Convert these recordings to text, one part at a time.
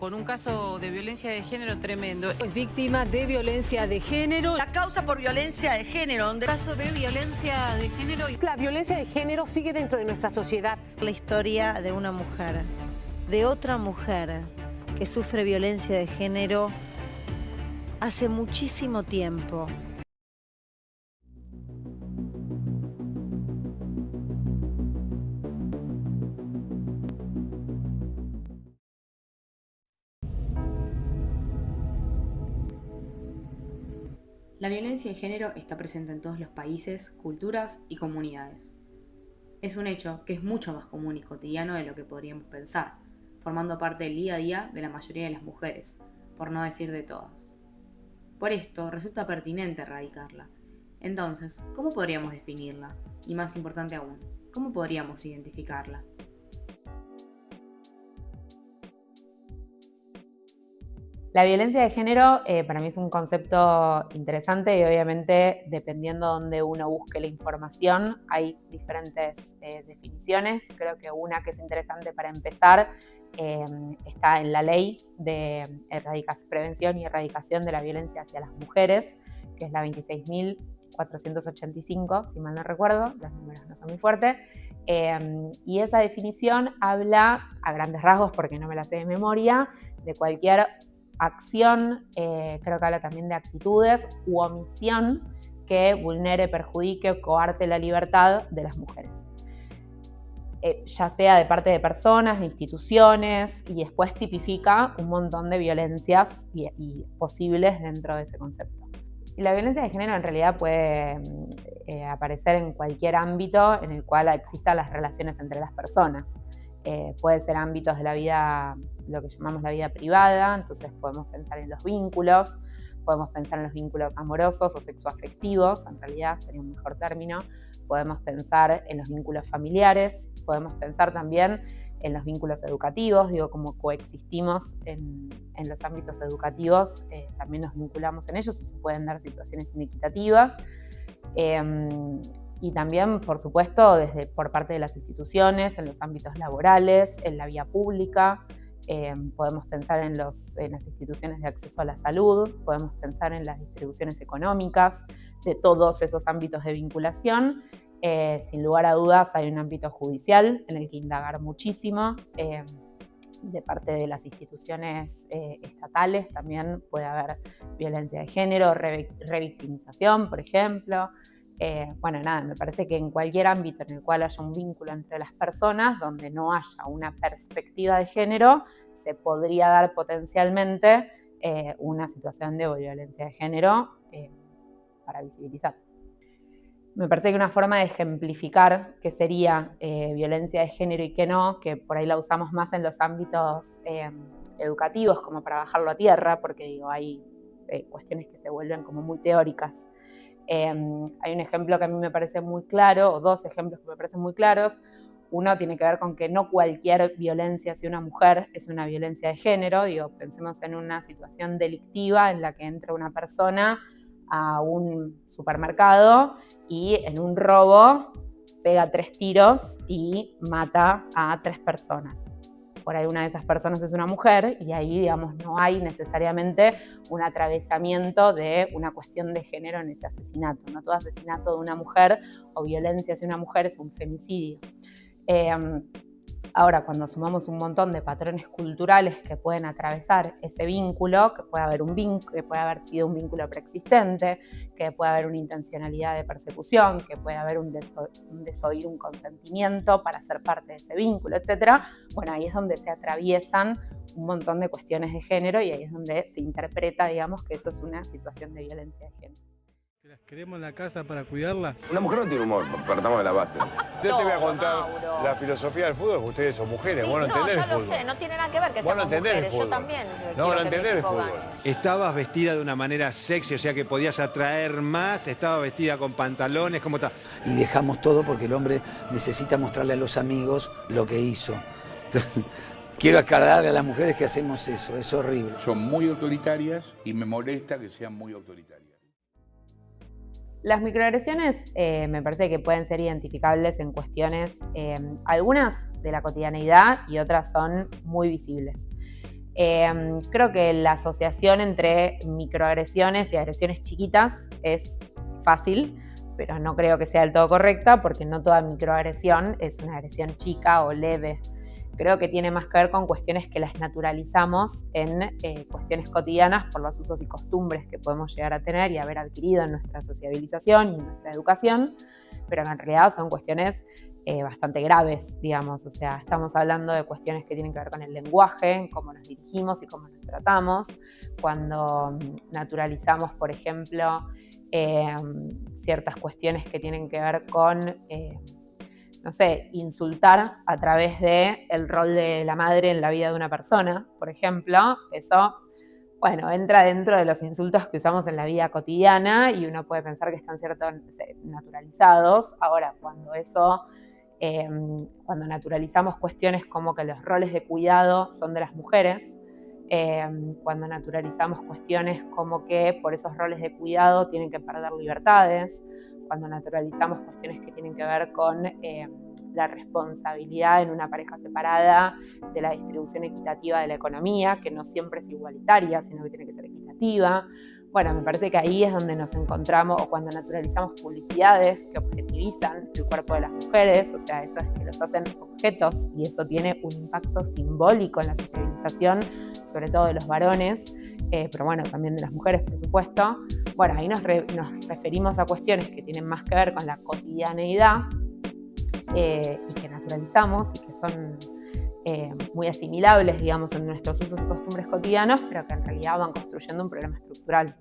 con un caso de violencia de género tremendo. Es víctima de violencia de género. La causa por violencia de género, donde Caso de violencia de género. La violencia de género sigue dentro de nuestra sociedad. La historia de una mujer, de otra mujer que sufre violencia de género hace muchísimo tiempo. La violencia de género está presente en todos los países, culturas y comunidades. Es un hecho que es mucho más común y cotidiano de lo que podríamos pensar, formando parte del día a día de la mayoría de las mujeres, por no decir de todas. Por esto, resulta pertinente erradicarla. Entonces, ¿cómo podríamos definirla? Y más importante aún, ¿cómo podríamos identificarla? La violencia de género para mí es un concepto interesante y obviamente dependiendo de dónde uno busque la información hay diferentes definiciones. Creo que una que es interesante para empezar está en la ley de prevención y erradicación de la violencia hacia las mujeres, que es la 26.485, si mal no recuerdo, los números no son muy fuertes. Y esa definición habla a grandes rasgos, porque no me la sé de memoria, de cualquier acción, creo que habla también de actitudes u omisión que vulnere, perjudique o coarte la libertad de las mujeres. Ya sea de parte de personas, de instituciones, y después tipifica un montón de violencias y posibles dentro de ese concepto. Y la violencia de género en realidad puede aparecer en cualquier ámbito en el cual existan las relaciones entre las personas. Puede ser ámbitos de la vida, lo que llamamos la vida privada, entonces podemos pensar en los vínculos, podemos pensar en los vínculos amorosos o sexoafectivos, en realidad sería un mejor término, podemos pensar en los vínculos familiares, podemos pensar también en los vínculos educativos, digo, como coexistimos en los ámbitos educativos, también nos vinculamos en ellos y se pueden dar situaciones inequitativas. Y también, por supuesto, por parte de las instituciones, en los ámbitos laborales, en la vía pública. Podemos pensar en las instituciones de acceso a la salud, podemos pensar en las distribuciones económicas de todos esos ámbitos de vinculación. Sin lugar a dudas hay un ámbito judicial en el que indagar muchísimo. De parte de las instituciones estatales también puede haber violencia de género, revictimización, por ejemplo. Me parece que en cualquier ámbito en el cual haya un vínculo entre las personas, donde no haya una perspectiva de género, se podría dar potencialmente una situación de violencia de género para visibilizar. Me parece que una forma de ejemplificar qué sería violencia de género y qué no, que por ahí la usamos más en los ámbitos educativos, como para bajarlo a tierra, porque digo, hay cuestiones que se vuelven como muy teóricas. Hay un ejemplo que a mí me parece muy claro, o dos ejemplos que me parecen muy claros. Uno tiene que ver con que no cualquier violencia hacia una mujer es una violencia de género. Digo, pensemos en una situación delictiva en la que entra una persona a un supermercado y en un robo pega 3 tiros y mata a 3 personas. Por ahí una de esas personas es una mujer y ahí, digamos, no hay necesariamente un atravesamiento de una cuestión de género en ese asesinato. No todo asesinato de una mujer o violencia hacia una mujer es un femicidio. Ahora, cuando sumamos un montón de patrones culturales que pueden atravesar ese vínculo, que puede haber sido un vínculo preexistente, que puede haber una intencionalidad de persecución, que puede haber un desoír, un consentimiento para ser parte de ese vínculo, etc. Bueno, ahí es donde se atraviesan un montón de cuestiones de género y ahí es donde se interpreta, digamos, que eso es una situación de violencia de género. ¿Las queremos en la casa para cuidarlas? Una mujer no tiene humor, partamos de la base. Yo te voy a contar la filosofía del fútbol, porque ustedes son mujeres, Sí, vos no entendés el fútbol. No, ya lo sé, no tiene nada que ver que Vos no seamos entendés el mujeres, yo fútbol. también. No entendés el fútbol. Estabas vestida de una manera sexy, o sea que podías atraer más, estabas vestida con pantalones, ¿cómo está? Y dejamos todo porque el hombre necesita mostrarle a los amigos lo que hizo. Quiero aclararle a las mujeres que hacemos eso, es horrible. Son muy autoritarias y me molesta que sean muy autoritarias. Las microagresiones me parece que pueden ser identificables en cuestiones, algunas de la cotidianeidad y otras son muy visibles. Creo que la asociación entre microagresiones y agresiones chiquitas es fácil, pero no creo que sea del todo correcta, porque no toda microagresión es una agresión chica o leve. Creo que tiene más que ver con cuestiones que las naturalizamos en cuestiones cotidianas por los usos y costumbres que podemos llegar a tener y haber adquirido en nuestra sociabilización y en nuestra educación, pero que en realidad son cuestiones bastante graves, digamos. O sea, estamos hablando de cuestiones que tienen que ver con el lenguaje, cómo nos dirigimos y cómo nos tratamos. Cuando naturalizamos, por ejemplo, ciertas cuestiones que tienen que ver con, no sé, insultar a través del rol de la madre en la vida de una persona, por ejemplo, eso, bueno, entra dentro de los insultos que usamos en la vida cotidiana y uno puede pensar que están ciertamente naturalizados. Ahora, cuando naturalizamos cuestiones como que los roles de cuidado son de las mujeres, cuando naturalizamos cuestiones como que por esos roles de cuidado tienen que perder libertades, cuando naturalizamos cuestiones que tienen que ver con la responsabilidad en una pareja separada de la distribución equitativa de la economía, que no siempre es igualitaria, sino que tiene que ser equitativa. Bueno, me parece que ahí es donde nos encontramos, o cuando naturalizamos publicidades que objetivizan el cuerpo de las mujeres, o sea, eso es que los hacen objetos, y eso tiene un impacto simbólico en la socialización, sobre todo de los varones, pero bueno, también de las mujeres, por supuesto. Bueno, ahí nos referimos a cuestiones que tienen más que ver con la cotidianeidad y que naturalizamos y que son muy asimilables, digamos, en nuestros usos y costumbres cotidianos, pero que en realidad van construyendo un problema estructural.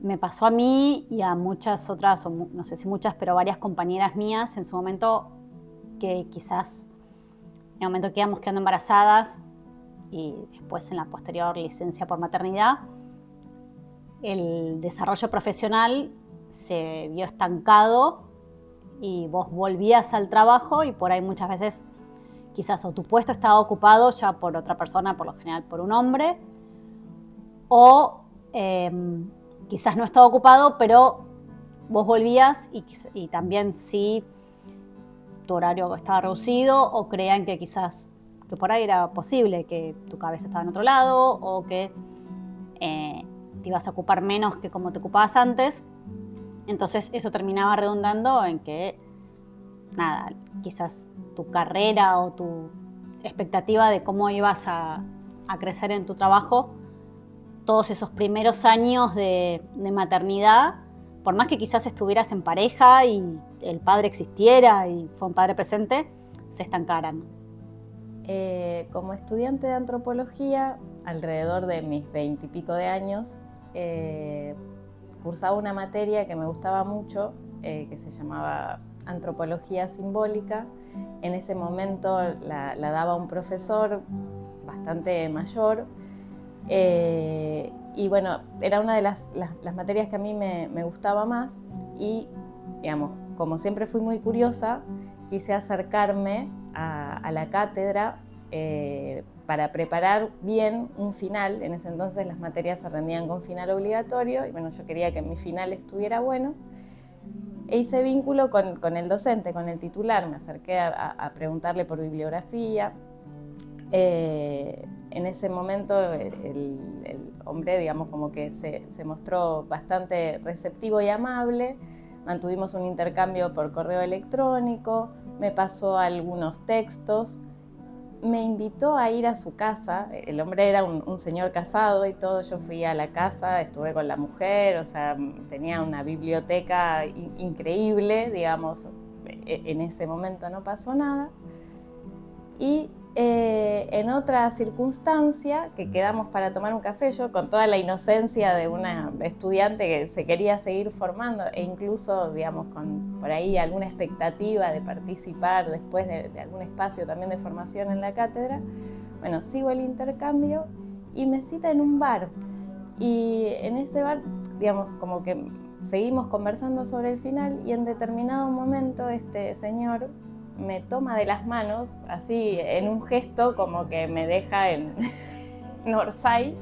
Me pasó a mí y a muchas otras, o no sé si muchas, pero varias compañeras mías en su momento, que quizás en el momento que íbamos quedando embarazadas y después en la posterior licencia por maternidad, el desarrollo profesional se vio estancado y vos volvías al trabajo y por ahí muchas veces quizás o tu puesto estaba ocupado ya por otra persona, por lo general por un hombre, o quizás no estaba ocupado, pero vos volvías y también sí tu horario estaba reducido, o creían que quizás que por ahí era posible que tu cabeza estaba en otro lado, o que te ibas a ocupar menos que como te ocupabas antes. Entonces eso terminaba redundando en que, nada, quizás tu carrera o tu expectativa de cómo ibas a crecer en tu trabajo, todos esos primeros años de maternidad, por más que quizás estuvieras en pareja y el padre existiera y fue un padre presente, se estancaran. Como estudiante de antropología, alrededor de mis 20 y pico de años, cursaba una materia que me gustaba mucho, que se llamaba Antropología Simbólica. En ese momento la daba un profesor bastante mayor, y bueno, era una de las materias que a mí me gustaba más, y digamos, como siempre fui muy curiosa, quise acercarme a la cátedra para preparar bien un final. En ese entonces las materias se rendían con final obligatorio y bueno, yo quería que mi final estuviera bueno. E hice vínculo con el docente, con el titular, me acerqué a preguntarle por bibliografía. En ese momento el hombre, digamos, como que se mostró bastante receptivo y amable. Mantuvimos un intercambio por correo electrónico, me pasó algunos textos, me invitó a ir a su casa. El hombre era un señor casado y todo. Yo fui a la casa, estuve con la mujer, o sea, tenía una biblioteca increíble, digamos. En ese momento no pasó nada. Y en otra circunstancia, que quedamos para tomar un café, yo con toda la inocencia de una estudiante que se quería seguir formando e incluso, digamos, con por ahí alguna expectativa de participar después de algún espacio también de formación en la cátedra, bueno, sigo el intercambio y me cita en un bar. Y en ese bar, digamos, como que seguimos conversando sobre el final y en determinado momento este señor me toma de las manos, así en un gesto como que me deja en Orsay,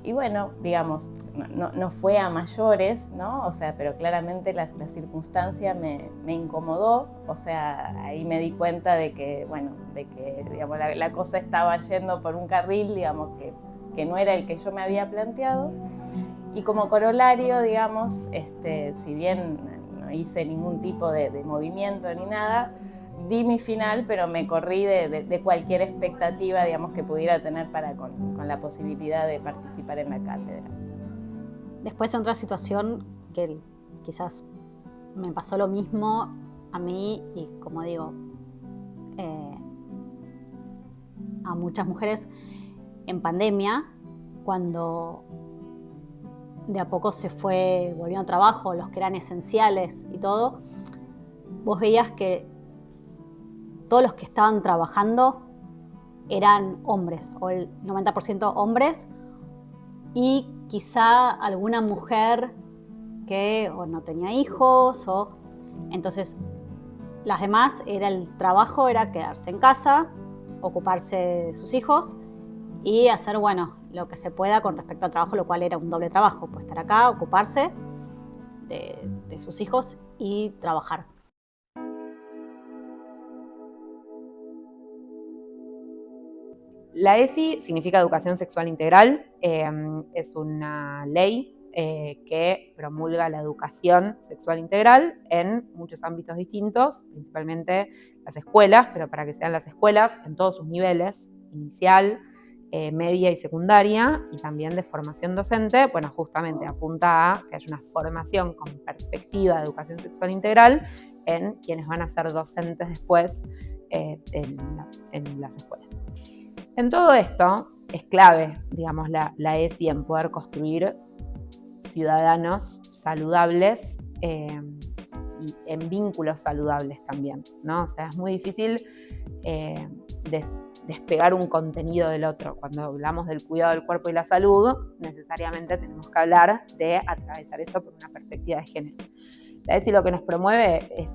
Y bueno, digamos, no fue a mayores, ¿no? O sea, pero claramente la circunstancia me incomodó. O sea, ahí me di cuenta de que, bueno, digamos, la cosa estaba yendo por un carril, digamos, que no era el que yo me había planteado. Y como corolario, digamos, si bien no hice ningún tipo de movimiento ni nada, di mi final, pero me corrí de cualquier expectativa, digamos, que pudiera tener con la posibilidad de participar en la cátedra. Después, en otra situación que quizás me pasó lo mismo a mí y, como digo, a muchas mujeres en pandemia, cuando de a poco se fue volviendo a trabajo, los que eran esenciales y todo, vos veías que todos los que estaban trabajando eran hombres, o el 90% hombres, y quizá alguna mujer que o no tenía hijos, o entonces las demás el trabajo era quedarse en casa, ocuparse de sus hijos y hacer, bueno, lo que se pueda con respecto al trabajo, lo cual era un doble trabajo, pues estar acá, ocuparse de sus hijos y trabajar. La ESI significa Educación Sexual Integral, es una ley que promulga la educación sexual integral en muchos ámbitos distintos, principalmente las escuelas, pero para que sean las escuelas en todos sus niveles, inicial, media y secundaria, y también de formación docente. Bueno, justamente apunta a que haya una formación con perspectiva de educación sexual integral en quienes van a ser docentes después en las escuelas. En todo esto es clave, digamos, la ESI en poder construir ciudadanos saludables y en vínculos saludables también, ¿no? O sea, es muy difícil despegar un contenido del otro. Cuando hablamos del cuidado del cuerpo y la salud, necesariamente tenemos que hablar de atravesar eso por una perspectiva de género. La ESI lo que nos promueve es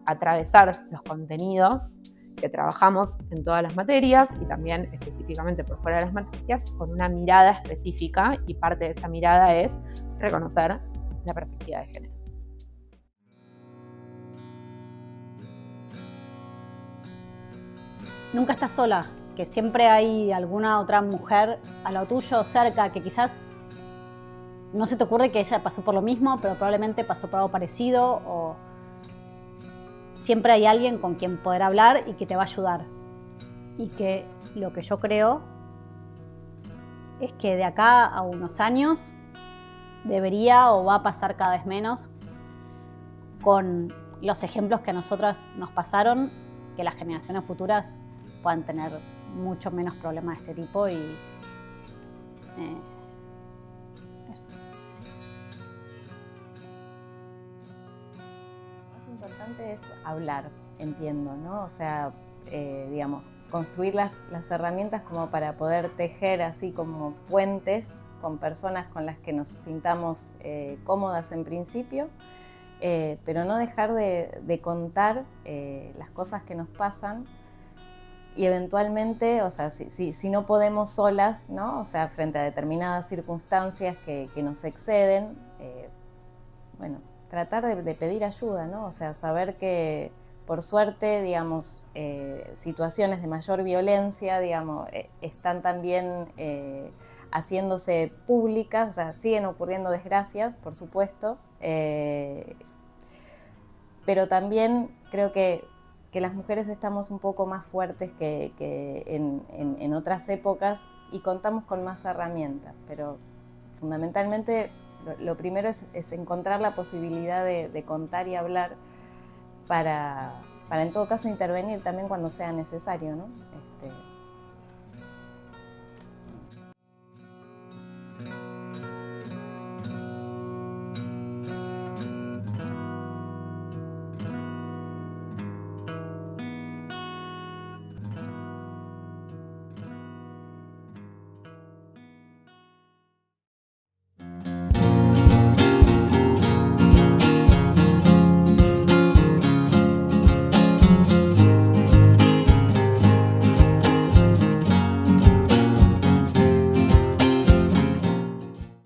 atravesar los contenidos que trabajamos en todas las materias y también específicamente por fuera de las materias con una mirada específica, y parte de esa mirada es reconocer la perspectiva de género. Nunca estás sola, que siempre hay alguna otra mujer a lo tuyo cerca que quizás no se te ocurre que ella pasó por lo mismo, pero probablemente pasó por algo parecido, o siempre hay alguien con quien poder hablar y que te va a ayudar. Y que lo que yo creo es que de acá a unos años debería o va a pasar cada vez menos con los ejemplos que a nosotras nos pasaron, que las generaciones futuras puedan tener mucho menos problemas de este tipo y eso. Lo más importante es hablar, entiendo, ¿no? O sea, digamos, construir las herramientas como para poder tejer así como puentes con personas con las que nos sintamos cómodas en principio, pero no dejar de contar las cosas que nos pasan y eventualmente, o sea, si no podemos solas, ¿no? O sea, frente a determinadas circunstancias que nos exceden, bueno, tratar de pedir ayuda, ¿no? O sea, saber que por suerte, digamos, situaciones de mayor violencia, digamos, están también haciéndose públicas, o sea, siguen ocurriendo desgracias, por supuesto, pero también creo que las mujeres estamos un poco más fuertes que en otras épocas y contamos con más herramientas, pero fundamentalmente lo primero es encontrar la posibilidad de contar y hablar para en todo caso intervenir también cuando sea necesario, ¿no?